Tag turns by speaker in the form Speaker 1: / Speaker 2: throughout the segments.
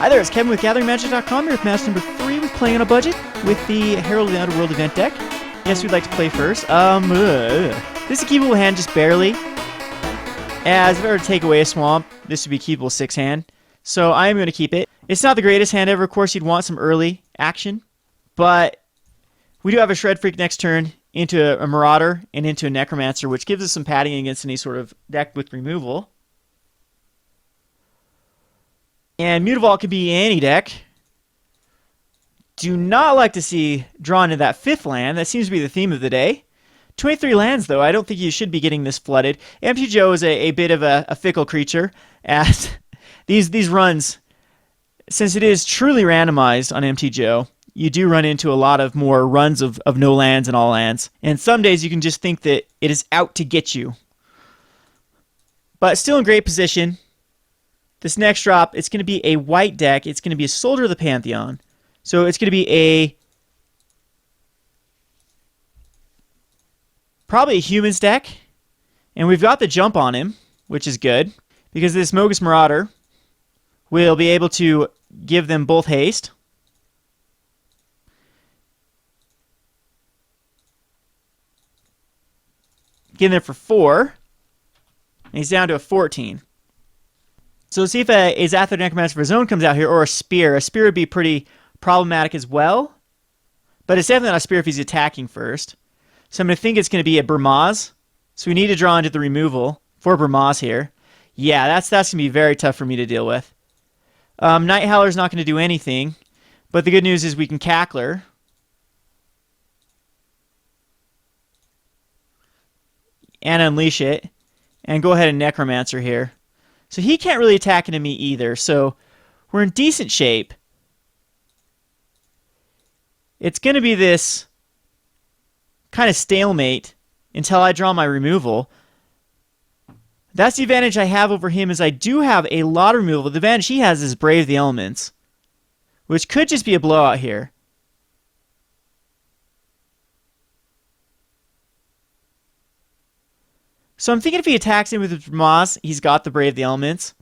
Speaker 1: Hi there, it's Kevin with GatheringMagic.com here with match number 3 with Playing on a Budget with the Herald of the Underworld event deck. Yes, we'd like to play first. This is a keepable hand, just barely. As if I were to take away a swamp, this would be keepable 6-hand. So I am going to keep it. It's not the greatest hand ever. Of course, you'd want some early action. But we do have a Shred-Freak next turn into a Marauder and into a Necromancer, which gives us some padding against any sort of deck with removal. And Mutavault could be any deck. Do not like to see drawn into that 5th land. That seems to be the theme of the day. 23 lands, though. I don't think you should be getting this flooded. MTG is a bit of a fickle creature, as these runs, since it is truly randomized on MTG, you do run into a lot of more runs of no lands and all lands. And some days you can just think that it is out to get you. But still in great position. This next drop, it's going to be a white deck. It's going to be a Soldier of the Pantheon. So it's going to be probably a Humans deck. And we've got the jump on him, which is good. Because this Mogis Marauder will be able to give them both haste. Get in there for 4. And he's down to a 14. So let's see if a Xathrid Necromancer for his own comes out here, or a Spear. A Spear would be pretty problematic as well. But it's definitely not a Spear if he's attacking first. So I'm going to think it's going to be a Burmaz. So we need to draw into the removal for Burmaz here. Yeah, that's going to be very tough for me to deal with. Nighthowler's not going to do anything. But the good news is we can Cackler. And unleash it. And go ahead and Necromancer here. So he can't really attack into me either. So we're in decent shape. It's going to be this kind of stalemate until I draw my removal. That's the advantage I have over him, is I do have a lot of removal. The advantage he has is Brave the Elements, which could just be a blowout here. So I'm thinking if he attacks him with Moss, he's got the Brave the Elements.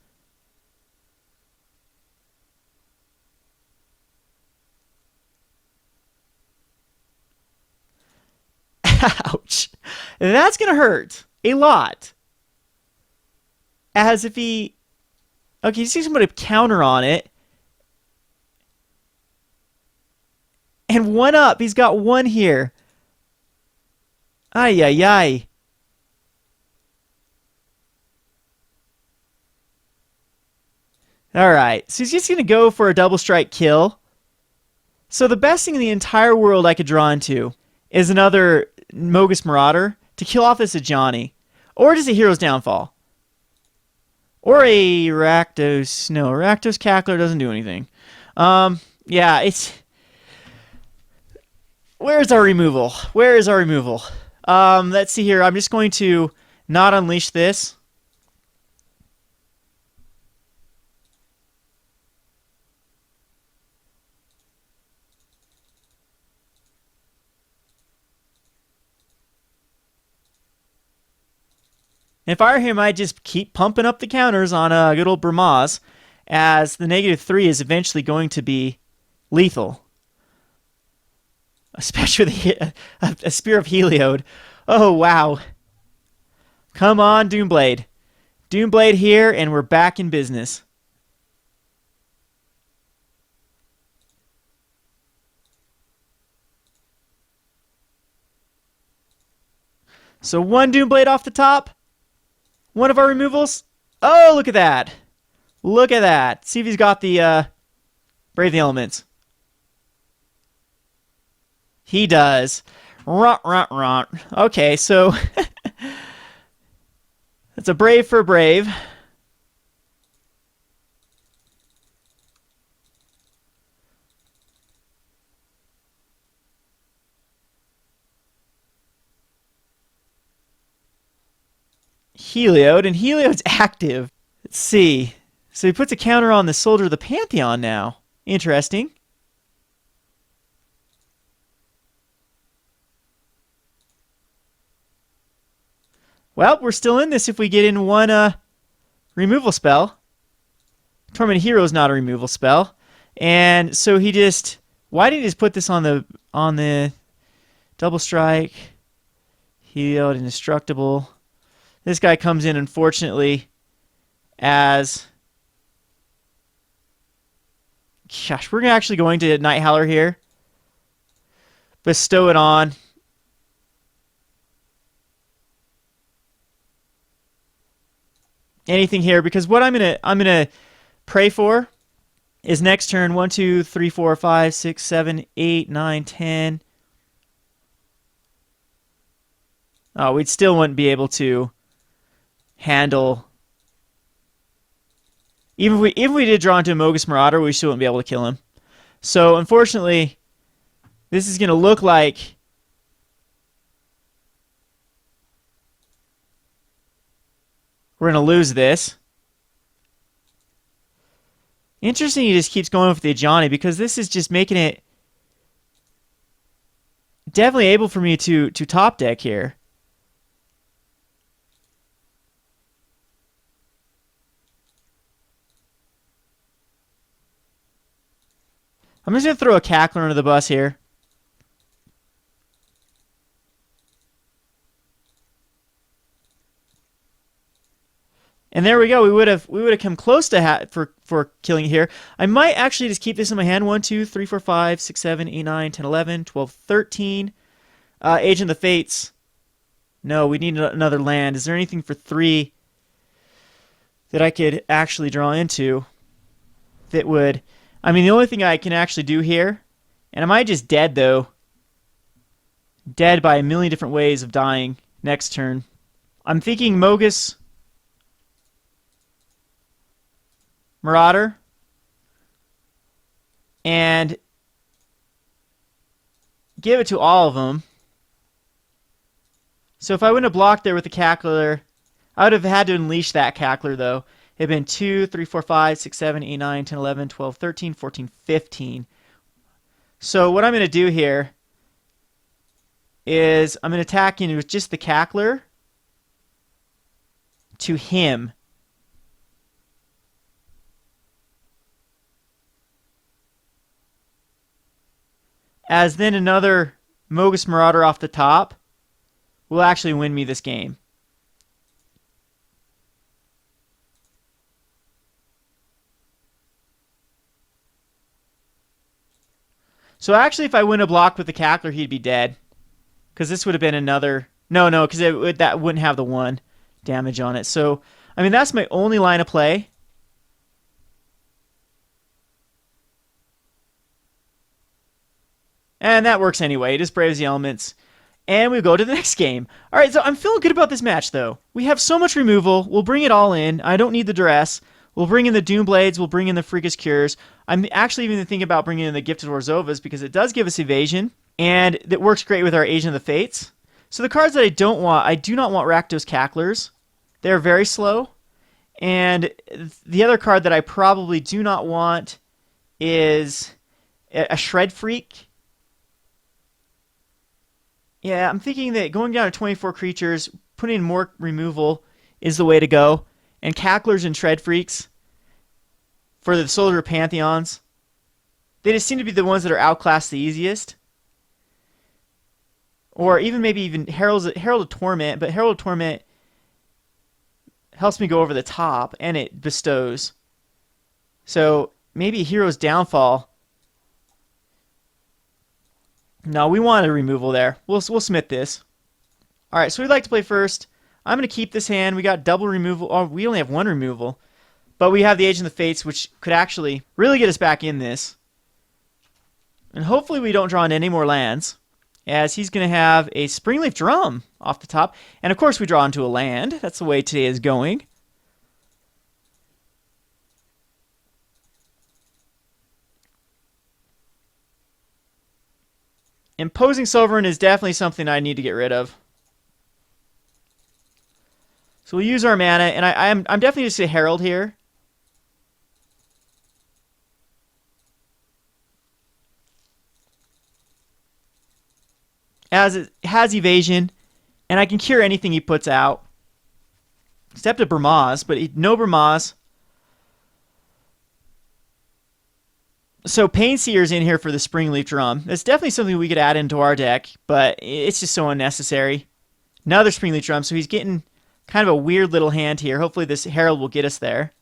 Speaker 1: Ouch. That's going to hurt a lot. As if he... Okay, he sees somebody counter on it. And 1 up. He's got 1 here. Ay, ay, ay. Alright, so he's just going to go for a double strike kill. So the best thing in the entire world I could draw into is another Mogis Marauder to kill off this Ajani. Or just a Hero's Downfall. Or a Rakdos... No, Rakdos Cackler doesn't do anything. Yeah, it's... Where's our removal? Where is our removal? Let's see here. I'm just going to not unleash this. If I were him, I'd just keep pumping up the counters on good old Burmaz, as the -3 is eventually going to be lethal. Especially with a Spear of Heliod. Oh, wow. Come on, Doomblade. Doomblade here, and we're back in business. So 1 Doomblade off the top. 1 of our removals. Oh, look at that. Look at that. See if he's got the Brave the Elements. He does. Runt, runt, runt. Okay, so that's a Brave for Brave. Heliod, and Heliod's active. Let's see. So he puts a counter on the Soldier of the Pantheon now. Interesting. Well, we're still in this if we get in 1 removal spell. Tormented Hero is not a removal spell. And so he just... Why didn't he just put this on the double strike? Healed, indestructible. This guy comes in, unfortunately, as... Gosh, we're actually going to Nighthowler here. Bestow it on. Anything here, because what I'm gonna pray for is next turn 1, 2, 3, 4, 5, 6, 7, 8, 9, 10. Oh, we still wouldn't be able to handle. Even if we did draw into a Mogis Marauder, we still wouldn't be able to kill him. So unfortunately, this is going to look like we're going to lose this. Interesting, he just keeps going with the Ajani, because this is just making it definitely able for me to top deck here. I'm just going to throw a Cackler under the bus here. And there we go. We would have come close to for killing here. I might actually just keep this in my hand. 1, 2, 3, 4, 5, 6, 7, 8, 9, 10, 11, 12, 13. Agent of the Fates. No, we need another land. Is there anything for 3 that I could actually draw into that would... I mean, the only thing I can actually do here, and I might just dead, though. Dead by a million different ways of dying next turn. I'm thinking Mogis, Marauder, and give it to all of them. So if I wouldn't have blocked there with the Cackler, I would have had to unleash that Cackler, though. It would have been 2, 3, 4, 5, 6, 7, 8, 9, 10, 11, 12, 13, 14, 15. So what I'm going to do here is I'm going to attack in with just the Cackler to him. As then another Mogis Marauder off the top will actually win me this game. So actually, if I win a block with the Cackler, he'd be dead. Because this would have been another... No, because that wouldn't have the 1 damage on it. So, I mean, that's my only line of play. And that works anyway. It just braves the elements. And we go to the next game. All right, so I'm feeling good about this match, though. We have so much removal. We'll bring it all in. I don't need the Duress. We'll bring in the Doom Blades. We'll bring in the Pharika's Cures. I'm actually even thinking about bringing in the Gift of Orzhovas because it does give us evasion, and that works great with our Agent of the Fates. So the cards that I don't want, I do not want Rakdos Cacklers. They're very slow. And the other card that I probably do not want is a Shred-Freak. Yeah, I'm thinking that going down to 24 creatures, putting in more removal is the way to go. And Cacklers and Shred-Freaks for the Soldier Pantheons, they just seem to be the ones that are outclassed the easiest. Or maybe even Herald of Torment, but Herald of Torment helps me go over the top, and it bestows. So maybe Hero's Downfall. No, we want a removal there. We'll smith this. All right, so we'd like to play first. I'm going to keep this hand. We got double removal. Oh, we only have 1 removal. But we have the Agent of the Fates, which could actually really get us back in this. And hopefully we don't draw into any more lands, as he's going to have a Springleaf Drum off the top. And of course we draw into a land. That's the way today is going. Imposing Sovereign is definitely something I need to get rid of. So we'll use our mana, and I'm definitely just a Herald here. As it has evasion, and I can cure anything he puts out. Except a Bramaz, but no Bramaz. So Pain Seer's in here for the Springleaf Drum. That's definitely something we could add into our deck, but it's just so unnecessary. Another Springleaf Drum, so he's getting kind of a weird little hand here. Hopefully this Herald will get us there.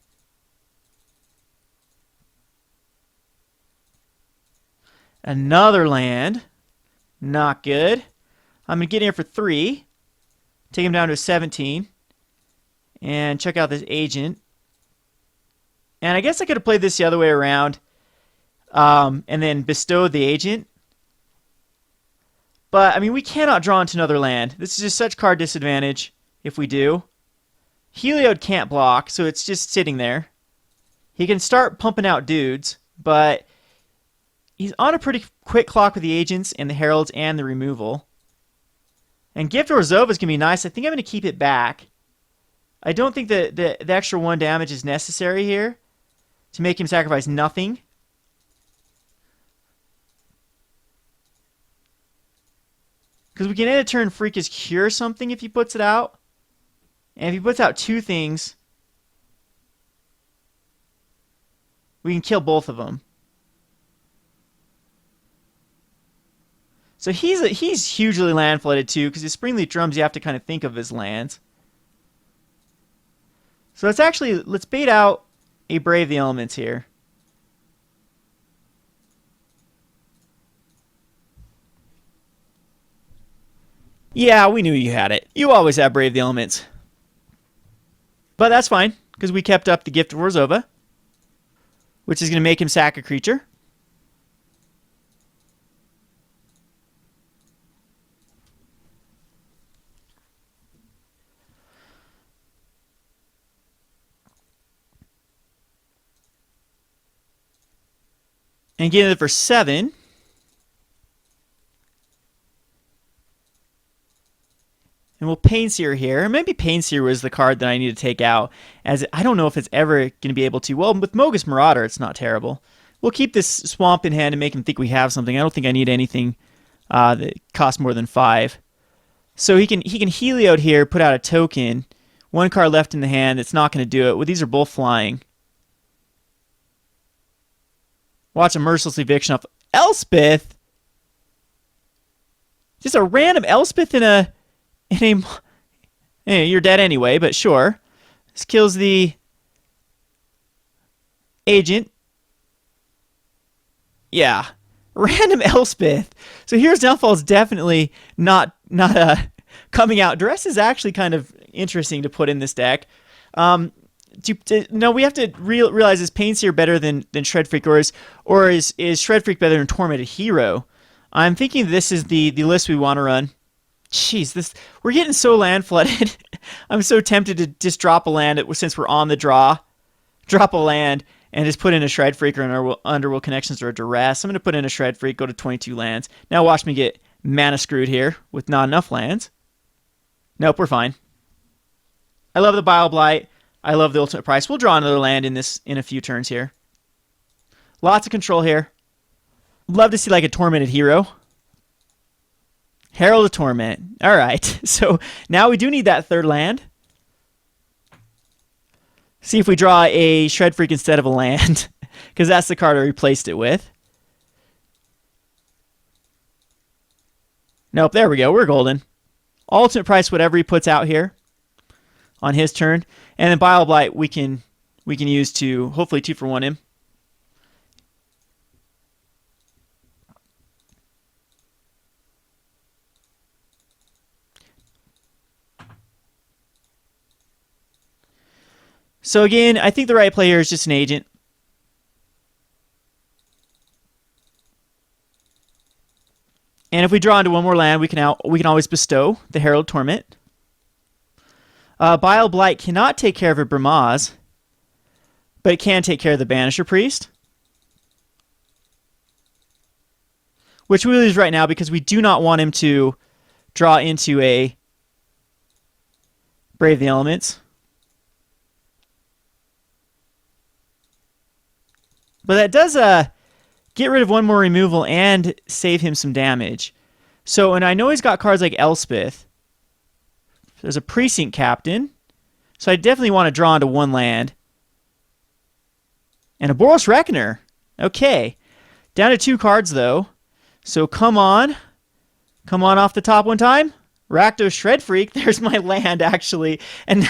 Speaker 1: Another land. Not good. I'm going to get in here for 3. Take him down to a 17. And check out this agent. And I guess I could have played this the other way around. And then bestowed the agent. But, I mean, we cannot draw into another land. This is just such card disadvantage if we do. Heliod can't block, so it's just sitting there. He can start pumping out dudes, but he's on a pretty quick clock with the agents and the heralds and the removal. And Gift of Orzhova is going to be nice. I think I'm going to keep it back. I don't think that the extra 1 damage is necessary here to make him sacrifice nothing. Because we can end a turn Pharika's Cure something if he puts it out. And if he puts out 2 things, we can kill both of them. So he's hugely land flooded too, because his Springleaf Drums you have to kind of think of as lands. So let's bait out a Brave the Elements here. Yeah, we knew you had it. You always have Brave the Elements. But that's fine, because we kept up the Gift of Orzhova, which is going to make him sack a creature. And get it for 7. And we'll Pain Seer here. Maybe Pain Seer was the card that I need to take out, as I don't know if it's ever going to be able to. Well, with Mogis Marauder, it's not terrible. We'll keep this Swamp in hand and make him think we have something. I don't think I need anything that costs more than 5. So he can Heliod here, put out a token. 1 card left in the hand. It's not going to do it. Well, these are both flying. Watch a Merciless Eviction off Elspeth. Just a random Elspeth in a... You're dead anyway, but sure. This kills the agent. Yeah. Random Elspeth. So Hero's Downfall is definitely not coming out. Duress is actually kind of interesting to put in this deck. No, we have to realize, is Pain Seer better than Shred-Freak, or is Shred-Freak better than Tormented Hero? I'm thinking this is the list we want to run. Jeez, we're getting so land flooded. I'm so tempted to just drop a land since we're on the draw. Drop a land and just put in a Shred-Freak or an Underworld Connections or a Duress. I'm going to put in a Shred-Freak, go to 22 lands. Now watch me get mana screwed here with not enough lands. Nope, we're fine. I love the Bile Blight. I love the Ultimate Price. We'll draw another land in a few turns here. Lots of control here. Love to see like a Tormented Hero. Herald of Torment. All right. So now we do need that 3rd land. See if we draw a Shred-Freak instead of a land, because that's the card I replaced it with. Nope, there we go. We're golden. Ultimate Price, whatever he puts out here on his turn. And then Bile Blight we can use to hopefully 2-for-1 him. So again, I think the right play here is just an agent. And if we draw into one more land, we can always bestow the Herald of Torment. Bile Blight cannot take care of a Bramaz, but it can take care of the Banisher Priest, which we lose right now because we do not want him to draw into a Brave the Elements. But that does get rid of 1 more removal and save him some damage. So, and I know he's got cards like Elspeth. There's a Precinct Captain. So I definitely want to draw into 1 land. And a Boros Reckoner. Okay. Down to 2 cards, though. So come on. Come on off the top one time. Rakdos Shred-Freak. There's my land, actually. And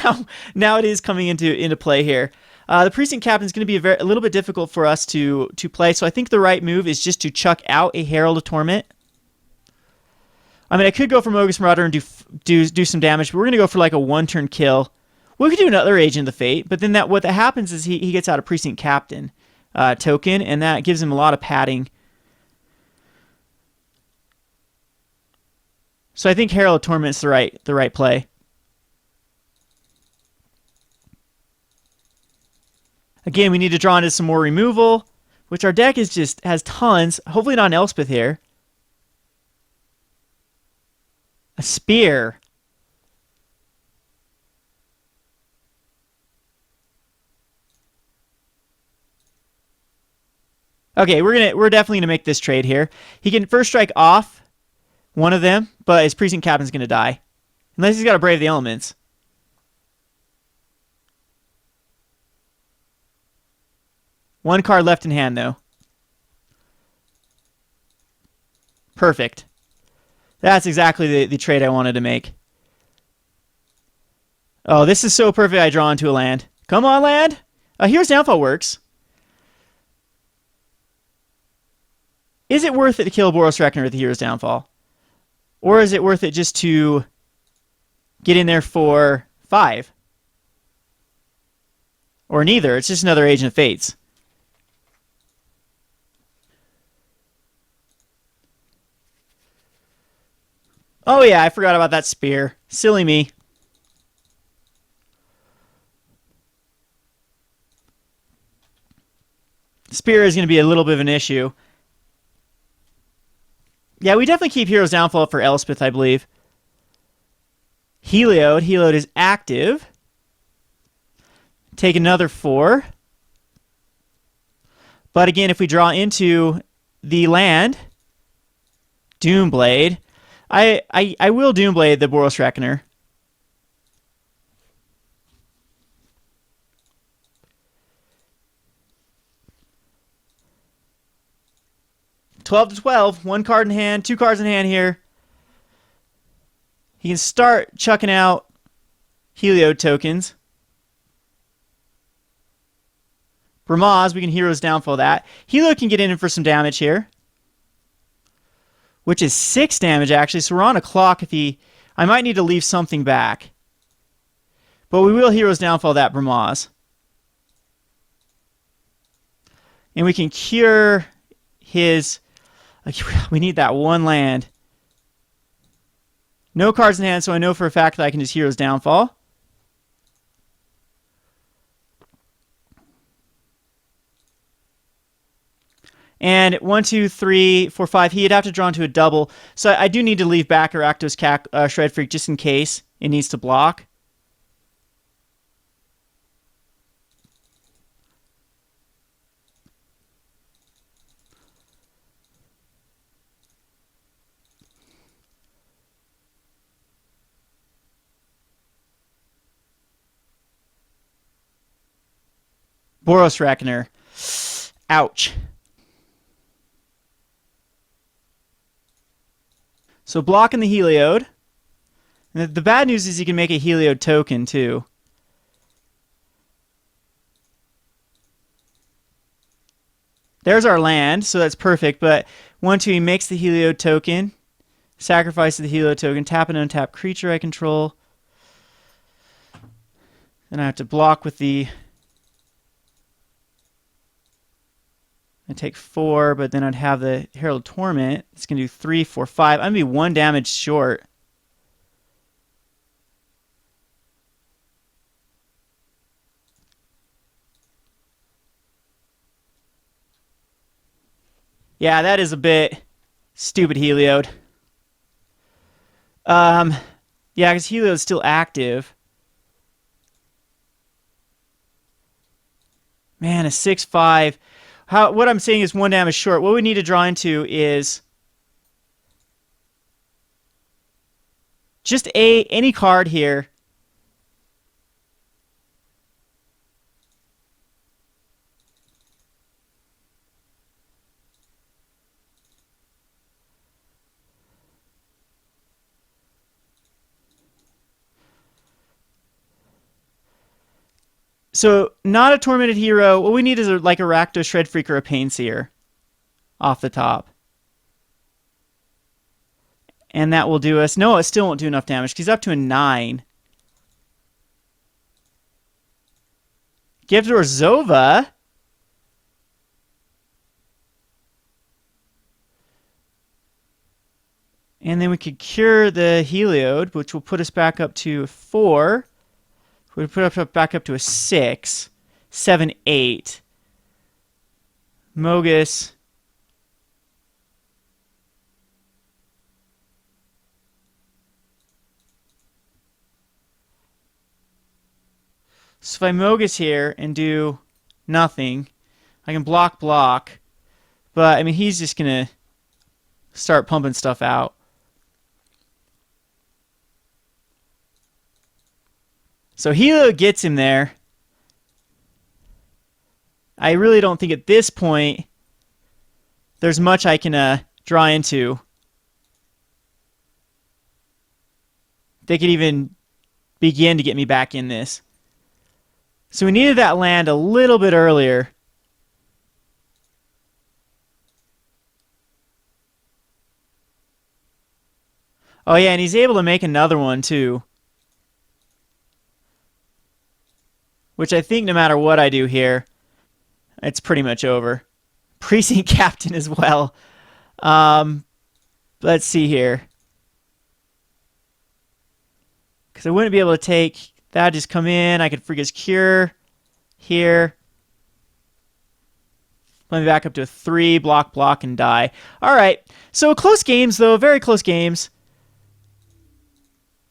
Speaker 1: now it is coming into play here. The Precinct Captain is going to be a little bit difficult for us to play. So I think the right move is just to chuck out a Herald of Torment. I mean, I could go for Mogis Marauder and do some damage, but we're going to go for like a 1-turn kill. We could do another Agent of the Fate, but then what happens is he gets out a Precinct Captain token, and that gives him a lot of padding. So I think Herald of Torment's the right play. Again, we need to draw into some more removal, which our deck has tons. Hopefully not an Elspeth here. A Spear. Okay, we're definitely gonna make this trade here. He can first strike off one of them, but his Precinct Captain's gonna die. Unless he's got a Brave the Elements. One card left in hand, though. Perfect. That's exactly the trade I wanted to make. Oh, this is so perfect I draw into a land. Come on, land! Here's Downfall works. Is it worth it to kill Boros Reckoner with the Hero's Downfall? Or is it worth it just to get in there for 5? Or neither. It's just another Agent of Fates. Oh yeah, I forgot about that Spear. Silly me. Spear is going to be a little bit of an issue. Yeah, we definitely keep Hero's Downfall for Elspeth, I believe. Heliod. Heliod is active. Take another 4. But again, if we draw into the land, Doomblade. I will Doomblade the Boros Reckoner. $12 to 12. 1 card in hand, 2 cards in hand here. He can start chucking out Heliod tokens. Bramaz, we can Hero's Downfall that. Heliod can get in for some damage here. Which is 6 damage, actually. So we're on a clock if he... I might need to leave something back. But we will Hero's Downfall that Bramaz. And we can cure his... We need that 1 land. No cards in hand, so I know for a fact that I can just Hero's Downfall. And 1, 2, 3, 4, 5. He'd have to draw into a double. So I do need to leave back a Rakdos Shred-Freak just in case it needs to block. Boros Reckoner. Ouch. So blocking the Heliod. And the bad news is you can make a Heliod token too. There's our land, so that's perfect. But 1, 2, he makes the Heliod token. Sacrifices the Heliod token. Tap an untapped creature I control. Then I have to block with the... I take 4, but then I'd have the Herald of Torment. It's going to do 3, 4, 5. I'm going to be 1 damage short. Yeah, that is a bit stupid, Heliod. Yeah, because Heliod's still active. Man, a 6/5. What I'm saying is 1 damage short. What we need to draw into is just any card here. So not a Tormented Hero. What we need is like a Rakdos Shred-Freak or a Pain Seer off the top. And that will do us... No, it still won't do enough damage. He's up to a 9. Gift of Orzhova. And then we could cure the Heliod, which will put us back up to 4. We'll put us back up to a 6. 7, 8. Mogis. So if I Mogis here and do nothing, I can block. But, I mean, he's just going to start pumping stuff out. So Helo gets him there. I really don't think at this point there's much I can draw into. They could even begin to get me back in this. So we needed that land a little bit earlier. Oh yeah, and he's able to make another one too. Which I think no matter what I do here, it's pretty much over. Precinct Captain as well. Let's see here. Because I wouldn't be able to take... That just come in. I could Pharika's Cure here. Let me back up to a 3. Block, and die. All right. So close games, though. Very close games.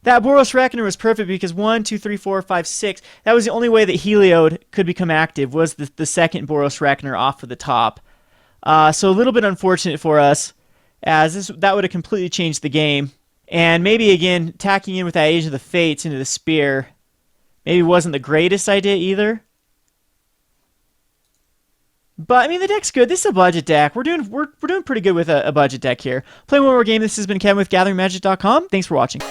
Speaker 1: That Boros Reckoner was perfect because 1, 2, 3, 4, 5, 6. That was the only way that Heliod could become active was the second Boros Reckoner off of the top. So a little bit unfortunate for us, as that would have completely changed the game. And maybe, again, tacking in with that Age of the Fates into the Spear maybe wasn't the greatest idea either. But, I mean, the deck's good. This is a budget deck. We're doing pretty good with a budget deck here. Playing one more game. This has been Kevin with GatheringMagic.com. Thanks for watching.